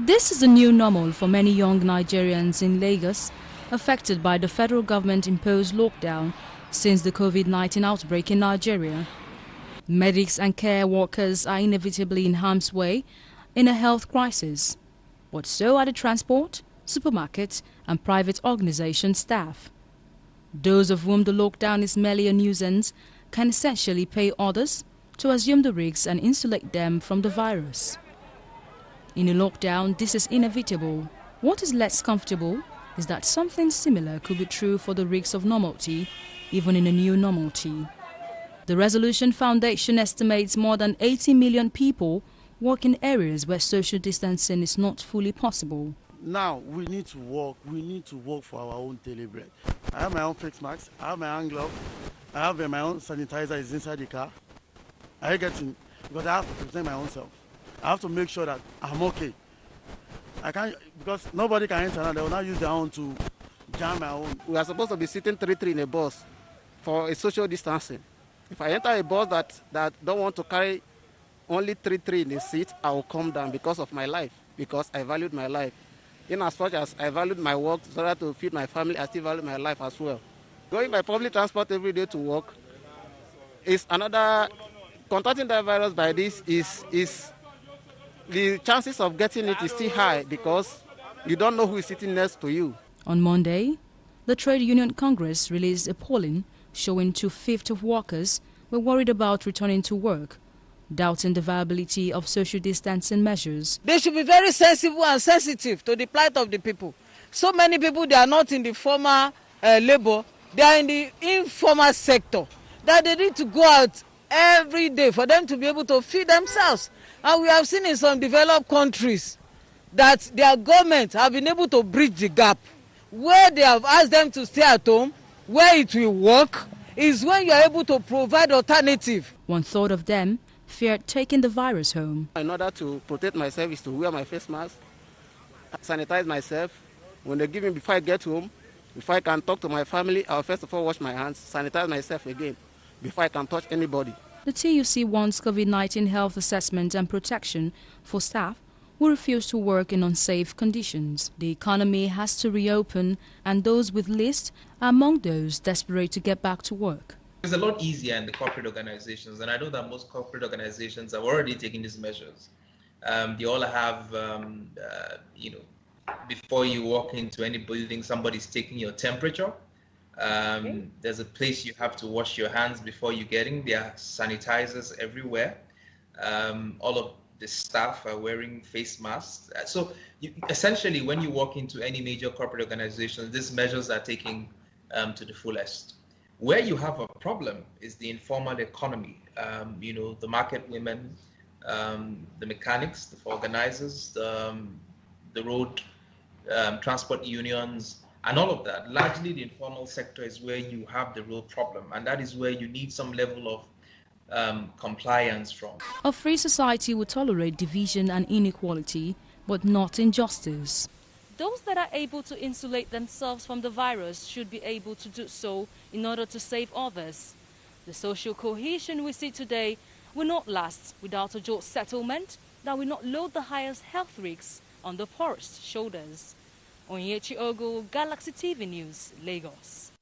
This is a new normal for many young Nigerians in Lagos, affected by the federal government-imposed lockdown since the COVID-19 outbreak in Nigeria. Medics and care workers are inevitably in harm's way in a health crisis, but so are the transport, supermarket and private organization staff. Those of whom the lockdown is merely a nuisance can essentially pay others to assume the risks and insulate them from the virus. In a lockdown, this is inevitable. What is less comfortable is that something similar could be true for the risks of normality, even in a new normality. The Resolution Foundation estimates more than 80 million people work in areas where social distancing is not fully possible. Now we need to work for our own daily bread. I have my own face mask, I have my hand glove, I have my own sanitizer is inside the car. I get in because I have to protect my own self. I have to make sure that I'm okay. I can't, because nobody can enter now. They will not use their own to jam my own. We are supposed to be sitting 3-3 in a bus for a social distancing. If I enter a bus that don't want to carry only 3-3 in the seat, I will come down because of my life, because I valued my life. In as much as I valued my work so that to feed my family, I still value my life as well. Going by public transport every day to work is another. Contracting the virus by this is the chances of getting it is still high because you don't know who is sitting next to you. On Monday, the Trade Union Congress released a polling showing 2/5 of workers were worried about returning to work, doubting the viability of social distancing measures. They should be very sensible and sensitive to the plight of the people. So many people, they are not in the formal labor, they are in the informal sector, that they need to go out every day for them to be able to feed themselves. And we have seen in some developed countries that their government have been able to bridge the gap. Where they have asked them to stay at home, where it will work, is when you are able to provide alternative. 1/3 of them feared taking the virus home. In order to protect myself is to wear my face mask, sanitize myself. When they give me before I get home, before I can talk to my family, I'll first of all wash my hands, sanitize myself again before I can touch anybody. The TUC wants COVID-19 health assessment and protection for staff who refuse to work in unsafe conditions. The economy has to reopen, and those with least are among those desperate to get back to work. It's a lot easier in the corporate organizations, and I know that most corporate organizations have already taken these measures. They all have, before you walk into any building, somebody's taking your temperature. There's a place you have to wash your hands before you get in. There are sanitizers everywhere. All of the staff are wearing face masks. So essentially, when you walk into any major corporate organization, these measures are taken to the fullest. Where you have a problem is the informal economy. The market women, the mechanics, the organizers, the road transport unions, and all of that. Largely the informal sector is where you have the real problem, and that is where you need some level of compliance from. A free society will tolerate division and inequality, but not injustice. Those that are able to insulate themselves from the virus should be able to do so in order to save others. The social cohesion we see today will not last without a just settlement that will not load the highest health risks on the poorest shoulders. Onyechi Ogo, Galaxy TV News, Lagos.